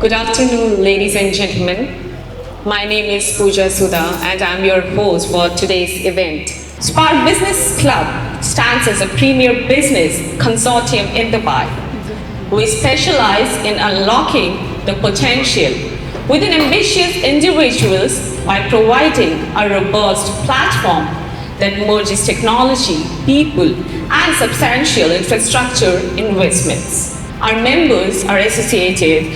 Good afternoon, ladies and gentlemen. My name is Pooja Sudha and I'm your host for today's event. Spark Business Club stands as a premier business consortium in Dubai. We specialize in unlocking the potential within ambitious individuals by providing a robust platform that merges technology, people, and substantial infrastructure investments. Our members are associated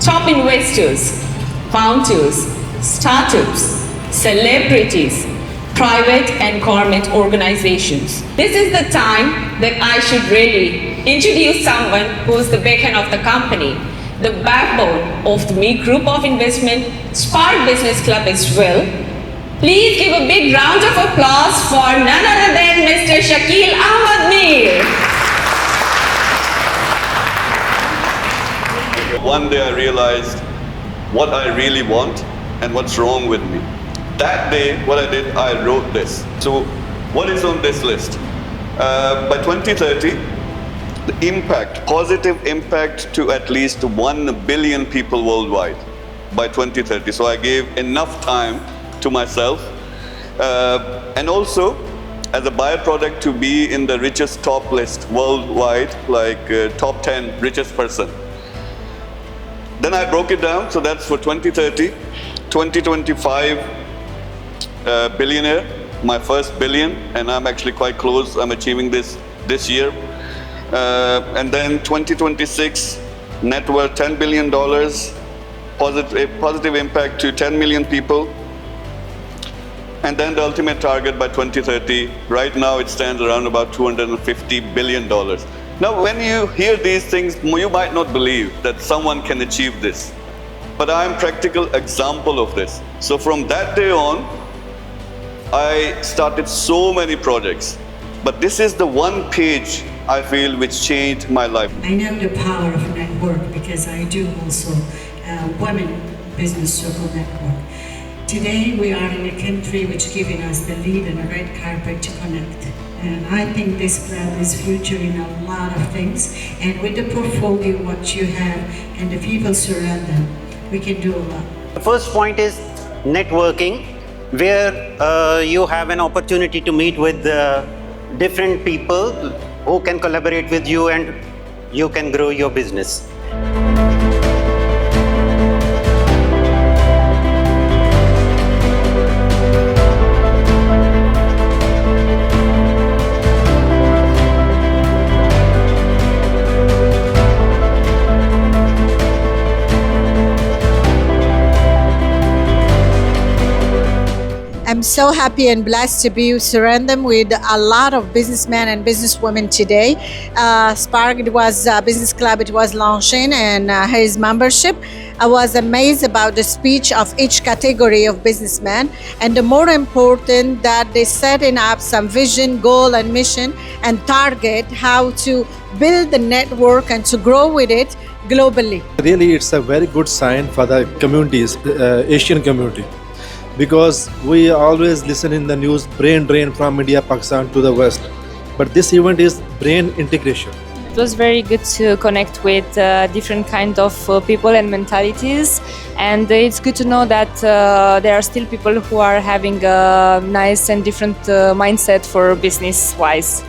top investors, founders, startups, celebrities, private and government organizations. This is the time that I should really introduce someone who's the beacon of the company, the backbone of the Meer Group of Investment, Spark Business Club as well. Please give a big round of applause for none other than Mr. Shakeel Ahmad Meer. One day I realized what I really want and what's wrong with me. That day, what I did, I wrote this. So, what is on this list? By 2030, the impact, positive impact to at least 1 billion people worldwide by 2030. So I gave enough time to myself and also as a byproduct to be in the richest top list worldwide, like top 10 richest person. Then I broke it down, so that's for 2030, 2025 billionaire, my first billion, and I'm actually quite close, I'm achieving this year. And then 2026, net worth $10 billion, positive impact to 10 million people. And then the ultimate target by 2030, right now it stands around about $250 billion. Now, when you hear these things, you might not believe that someone can achieve this. But I'm a practical example of this. So from that day on, I started so many projects. But this is the one page I feel which changed my life. I know the power of network because I do also Women Business Circle Network. Today we are in a country which giving us the lead and a red carpet to connect. And I think this club is future in a lot of things. And with the portfolio, what you have, and the people surround them, we can do a lot. The first point is networking, where you have an opportunity to meet with different people who can collaborate with you and you can grow your business. I'm so happy and blessed to be surrounded with a lot of businessmen and businesswomen today. Spark, it was a business club, it was launching and his membership. I was amazed about the speech of each category of businessmen, and the more important that they setting up some vision, goal and mission and target how to build the network and to grow with it globally. Really, it's a very good sign for the communities, Asian community. Because we always listen in the news, brain drain from India, Pakistan to the West. But this event is brain integration. It was very good to connect with different kind of people and mentalities. And it's good to know that there are still people who are having a nice and different mindset for business-wise.